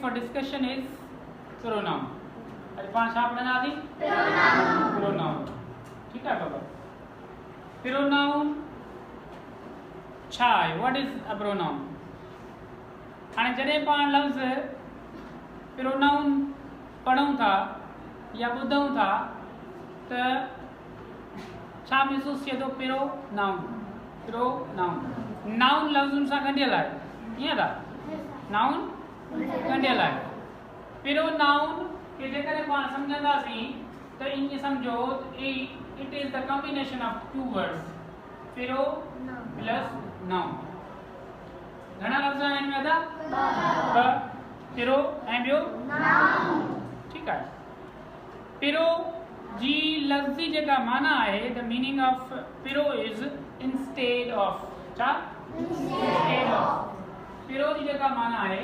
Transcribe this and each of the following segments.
for discussion is pronoun. अरे पांच आप बना दी pronoun. ठीक है बाबा. Pronoun छाए. What is a pronoun? हाणे जॾहिं पाण लफ़्ज़ pronoun पढ़ूं था या ॿुधूं था त छा महसूस थिए थो? pronoun. नाउन लफ़्ज़ुनि सां ॻंढियल आहे. ईअं था नाउन ॻंढियल आहे. pronoun खे जेकॾहिं पाण सम्झंदासीं त ईअं सम्झो it is the combination of two words pro plus noun. घणा लफ़्ज़ आहिनि हिन में? ॿ. pro ऐं ॿियो नाउन. ठीकु आहे. pro जी लफ़्ज़ी जेका माना आहे, the meaning of pro is instead of. छा? Instead of. pro जी जेका माना आहे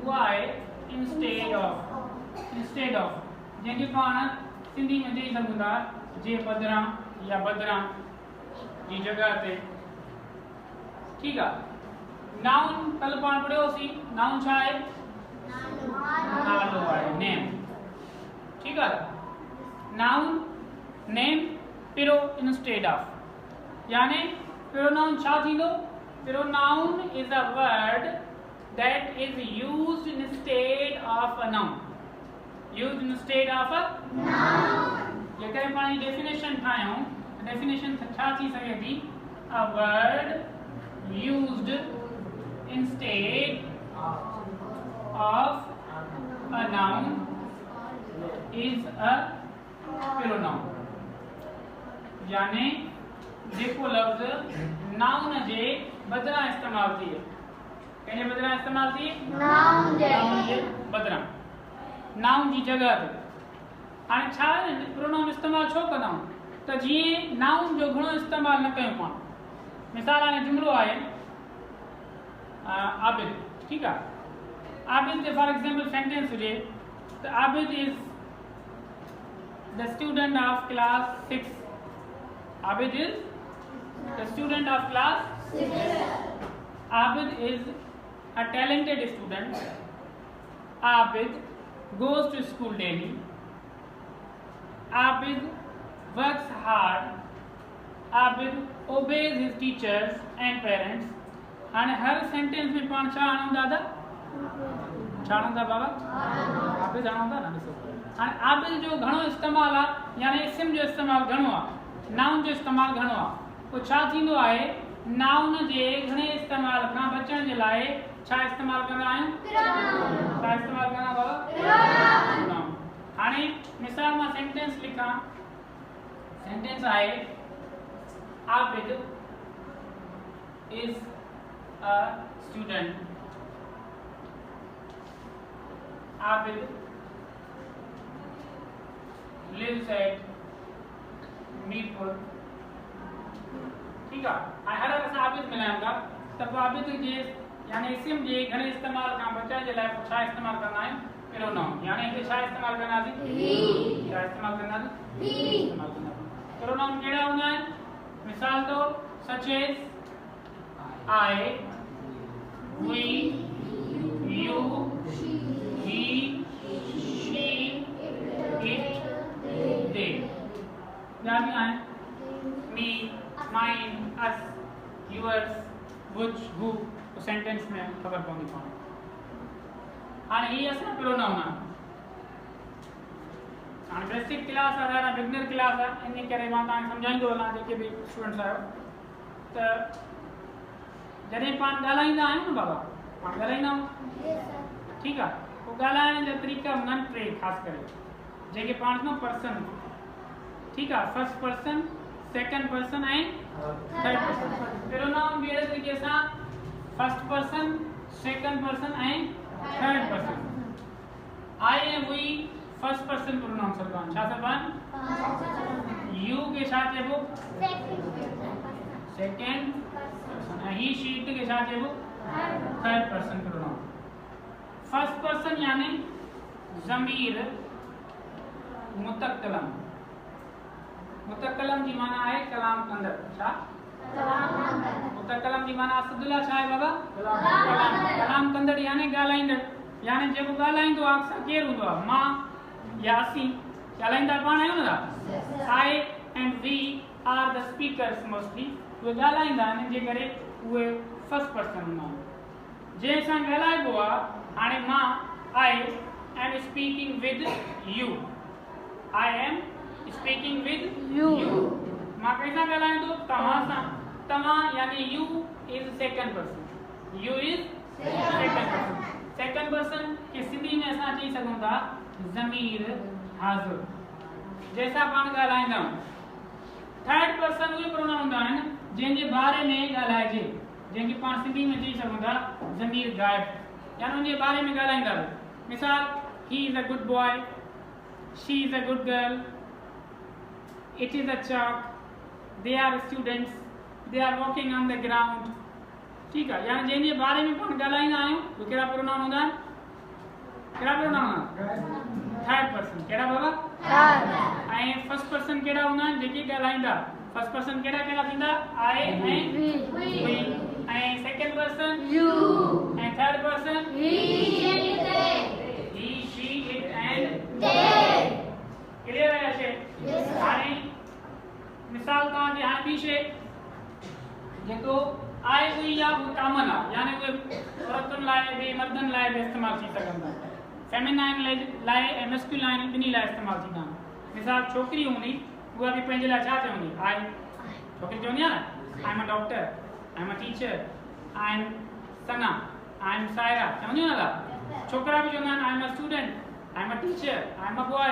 उहा आहे इंस्टेड ऑफ. इंस्टेड ऑफ जंहिंखे पाण सिंधी में चई सघूं था जे बदिरां या बदिरां जी जॻह ते. ठीकु आहे. नाउन कल्ह पाण पढ़ियोसीं. नाउन छा आहे? नालो आहे, नेम. ठीकु आहे. Noun name pro instead of. यानी pronoun छा थींदो? pronoun is a word that is used instead of a noun. Used instead of a noun. जेकॾहिं पाण जी डेफिनेशन ठाहियूं त डेफिनेशन छा थी सघे थी? a word used instead of a noun is a pronoun. यानी जेको लफ़्ज़ नाउन जे बदिरां इस्तेमालु थिए. कंहिंजे बदिरां इस्तेमालु थिए? नाउन जे बदिरां, नाउन जी जॻह ते. हाणे छा प्रोनाउन इस्तेमालु छो कंदा आहियूं? त जीअं नाउन जो घणो इस्तेमालु न कयूं पाण. मिसाल हाणे जुमिलो आहे आबिद. ठीकु आहे. Abid J for example sentence हुजे त Abid is the student of class 6. Abid is the student of class 6. Abid is a talented student. Abid goes to school daily. Abid works hard. Abid obeys his teachers and parents. हाणे हर sentence में पाण छा आणूं दादा? छा आणूं था बाबा? आबिद आणूं था न. ॾिसो हाणे आबिद जो घणो इस्तेमालु आहे. यानी इस्म जो इस्तेमालु घणो आहे, नाउन जो इस्तेमालु घणो आहे. पोइ छा थींदो आहे? नाउन जे घणे इस्तेमाल खां बचण जे लाइ छा इस्तेमालु कंदा आहियूं? छा इस्तेमालु कंदा बाबा? हाणे मिसाल मां सेंटेंस लिखां. सेंटेंस आहे Abid is a student. Abid lives at Mirpur. ठीक है. हर असां आबिद मिलायूं था त पोइ आबिद जे यानी इस्म जे घणे इस्तेमाल खां बचण जे लाइ छा इस्तेमालु कंदा आहियूं? प्रोनाउन. यानी हिते छा इस्तेमालु कंदासीं? ही. छा इस्तेमालु कंदासीं? ही इस्तेमालु कंदासीं. प्रोनाउन कहिड़ा हूंदा आहिनि? मिसाल तौर such as I, we, you, he, she, it, they. ध्यान में आए? me, mine, us, yours, which, who. तो सेंटेंस में खबर पवंदी पाण. हाणे ही असां प्रोनाउन आहे. हाणे बेसिक क्लास आहे या बिगनर क्लास आहे, इन करे मां तव्हांखे सम्झाईंदो वञा जेके बि स्टूडेंट्स आहियो. त जॾहिं पाण ॻाल्हाईंदा आहियूं न बाबा, पाण ॻाल्हाईंदा आहियूं. ठीकु आहे. पोइ ॻाल्हाइण जा तरीक़ा हूंदा आहिनि टे ख़ासि करे जेके पाण न पर्सन. ठीकु आहे. फर्स्ट पर्सन, सेकंड पर्सन ऐं थर्ड पर्सन. प्रोनाउन बि अहिड़े तरीक़े सां फर्स्ट पर्सन, सेकंड पर्सन ऐं थर्ड पर्सन. आई ऐं वी फर्स्ट पर्सन प्रोनाउन सरबान. छा सरबान? यू के छा चइबो? Second person. ऐं ही शी इट के छा चइबो? Third person pronoun. First person यानी ज़मीर मुतकलम. मुतकलम जी माना है कलाम कंदड़. छा? मुतकलम जी माना असदुल्ला छा है बाबा? कलाम कंदड़ यानी ॻाल्हाईंदड़. यानी जेको ॻाल्हाईंदो आहे अक्सर केरु हूंदो आहे, मां या असीं ॻाल्हाईंदा पाण आहियूं न। I and we are the speakers mostly, उहे ॻाल्हाईंदा आहिनि, जे करे उहे फर्स्ट पर्सन हूंदा आहिनि। जंहिं सां ॻाल्हाइबो आहे, हाणे मां I am speaking with you, I am speaking with you, मां कंहिंसां ॻाल्हाईंदो, तव्हां सां। तव्हां यानी you is second person, you is second person. Second person के सिंधी में असां चई सघूं था ज़मीर हाज़िर, जैसा पाण ॻाल्हाईंदा आहियूं। थर्ड पर्सन उहे प्रोनाउन हूंदा आहिनि जंहिंजे बारे में ॻाल्हाइजे, जंहिंखे पाण सिंधी में चई सघूं था ज़मीर गाइब, यानी उनजे बारे में ॻाल्हाईंदा। मिसाल, he is a good boy, she is a good girl, it is a chalk, they are students, they are walking on the ground. ठीक है, यानी जंहिंजे बारे में पाण ॻाल्हाईंदा आहियूं उहे कहिड़ा प्रोनाउन हूंदा आहिनि? कहिड़ा प्रोनाउन? Third person. कहिड़ा बाबा? ऐं फर्स्ट पर्सन कहिड़ा हूंदा आहिनि जेके ॻाल्हाईंदा? फर्स्ट पर्सन कहिड़ा कहिड़ा थींदा? आई ऐं वी। ऐं सेकंड पर्सन यू, ऐं third person he, she, it and they. Clear है छे? हाणे मिसाल तव्हांजी हाणे ॿी शइ जेको आई हुई या वो कॉमन आहे, यानी उहे औरतुनि लाइ बि मर्दनि लाइ बि इस्तेमालु थी सघनि था। फेमिनाइन लाइ ऐं मस्कुलाइन ॿिन्ही लाइ इस्तेमालु थींदा आहिनि। मिसाल छोकिरी हूंदी, उहा बि पंहिंजे लाइ छा चवंदी? आई। छोकिरी चवंदी आहे न, I am a doctor, I am a teacher, I am Sana, I am Saira, चवंदियूं न था। छोकिरा बि चवंदा आहिनि I am a student, I am a teacher, I am a boy.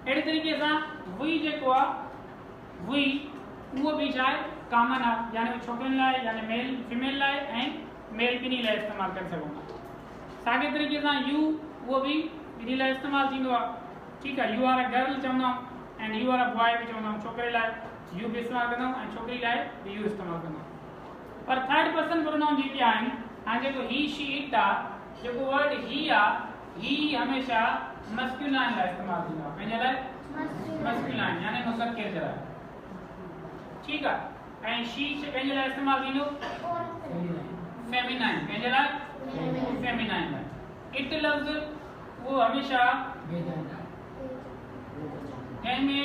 अहिड़े तरीक़े सां वी जेको आहे, वी उहो बि छा आहे? कॉमन आहे, यानी छोकिरनि लाइ यानी मेल फीमेल लाइ ऐं मेल ॿिन्ही लाइ इस्तेमालु करे सघूं था। साॻे तरीक़े सां यू उहो बि ॿिन्ही लाइ इस्तेमालु थींदो आहे। ठीकु आहे, यू आर अ गर्ल चवंदा आहियूं and you are a boy बि चवंदा आहियूं। छोकिरे लाइ यू बि इस्तेमालु कंदा आहियूं ऐं छोकिरी लाइ बि यू इस्तेमालु कंदा आहियूं। पर थर्ड पर्सन प्रोनाउन जेके आहिनि, हाणे जेको ही, शी, इट आहे, जेको वर्ड ही आहे, ही हमेशह मस्कुलाइन लाइ इस्तेमालु थींदो आहे। पंहिंजे लाइ मस्कुलाइन यानी मुज़क्कर जे लाइ। ठीकु आहे, ऐं शी पंहिंजे लाइ इस्तेमालु थींदो फेमिनाइन, पंहिंजे लाइ फेमिनाइन लाइ। इट लफ़्ज़ वो हमेशह जंहिंमें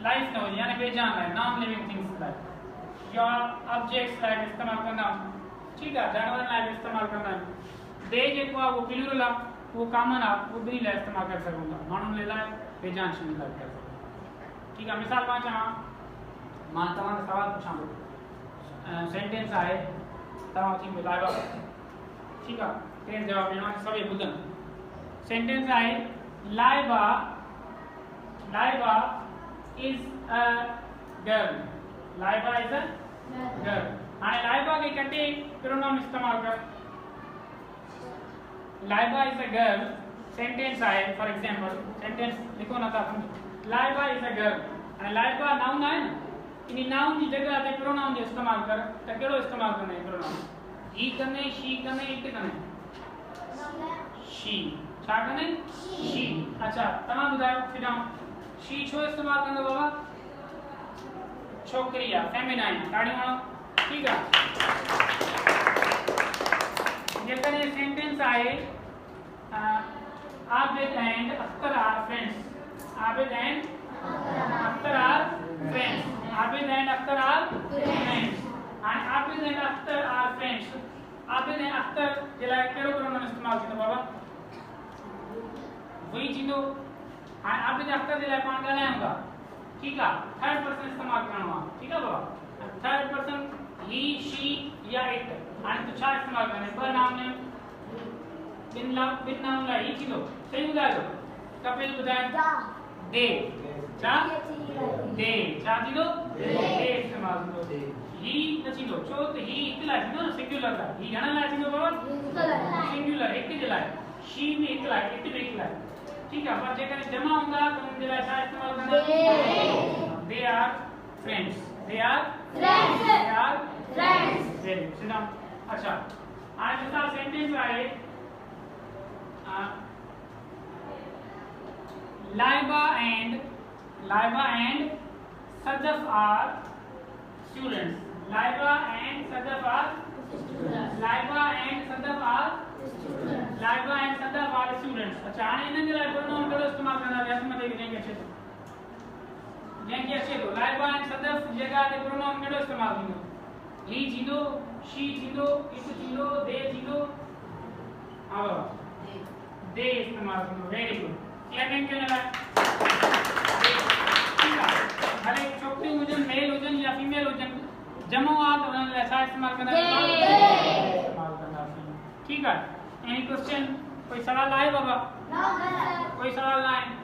लाइफ न हुजे, यानी बेजान लाइ, नॉन लिविंग थिंग्स लाइ या ऑब्जेक्ट्स लाइ बि इस्तेमालु कंदा आहियूं। ठीकु आहे, जानवरनि लाइ बि इस्तेमालु कंदा आहियूं। दे जेको आहे उहो प्लूरल आहे, उहो कॉमन आहे, उहो ॿिन्ही लाइ इस्तेमालु करे सघूं था, माण्हुनि लाइ बेजान शयुनि लाइ करे सघूं था। ठीकु आहे, मिसाल मां चवां, मां तव्हांखे सवाल पुछां थो, सेंटेंस आहे, तव्हां थी ॿुधायो। ठीकु आहे, केरु जवाबु ॾियणो आहे? सभई ॿुधनि। सेंटेंस आहे, Laiba is a girl, Laiba is a girl. हाणे लाइबा खे कटे प्रोनाउन इस्तेमालु कर। Laiba is a girl sentence आहे, फॉर एग्जांपल सेंटेंस लिखो नथा सम्झो, लाइबा इज़ अ गर्ल। हाणे लाइबा नाउन आहे न, इन नाउन जी जगह ते प्रोनाउन जो इस्तेमालु कर, त कहिड़ो इस्तेमालु कंदे? प्रोनाउन ही कंदे, शी कंदे, इट कंदे? शी। छा कंदे? शी। अच्छा, तव्हां ॿुधायो, सिट शी छो इस्तेमालु कंदो बाबा? छोकिरी आहे, फेमिनाइन। ताड़ियूं हणो। ठीकु आहे, जेकॾहिं सेंटेंस आहे Abid and Akhtar are friends, Abid and Akhtar are friends, Abid and Akhtar are friends. हाणे Abid and Akhtar are friends, Abid ऐं अख्तर जे लाइ कहिड़ो प्रोनाउन इस्तेमालु थींदो बाबा? वही थींदो। हाणे आबिद अख्तर जे लाइ पाण ॻाल्हायूं था। ठीकु आहे, थर्ड पर्सन इस्तेमालु करिणो आहे। ठीकु आहे बाबा, थर्ड पर्सन ही, शी या इट। हाणे तूं छा इस्तेमालु कंदे? ॿ नाउन ॿिनि नाउन लाइ ही थींदो, सही ॿुधायो? त पहिरीं ॿुधाए दे। छा? दे। छा थींदो? दे इस्तेमालु थींदो। ही न थींदो, छो त ही हिकु लाइ थींदो न, सिंगुलर लाइ। ही घणनि लाइ थींदो बाबा? सिंगुलर, हिकु जे लाइ। शी बि हिकु लाइ, इट बि हिकु लाइ। ठीकु आहे, पर जेकॾहिं जमा हूंदा त उन जे लाइ छा इस्तेमालु कंदा? They are friends, they are friends. Very good, sit down. अच्छा, हाणे मिसाल सेंटेंस आहे, Laiba and Sadaf are students. Laiba and Sadaf are students. Laiba and Sadaf are students. Laiba and अच्छा हाणे हिननि जे लाइ प्रोनाउन कहिड़ो इस्तेमालु कंदा हथ मथे जंहिंखे अचे थो लाइबा ऐं सदफ जॻह ते प्रोनाउन कहिड़ो इस्तेमालु थींदो ही थींदो शी थींदो इट थींदो दे थींदो हा बाबा दे इस्तेमालु थींदो वेरी गुड क्लैपिंग करण लाइ ठीकु आहे भले छोकिरियूं हुजनि मेल हुजनि या फीमेल हुजनि जमो आहे त हुननि लाइ छा इस्तेमालु कंदासीं ठीकु आहे एनी क्वेश्चन कोई सवाल आहे बाबा कोई सवाल न आहे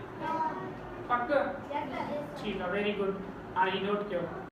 पक ठीक है वेरी गुड हाणे नोट कयो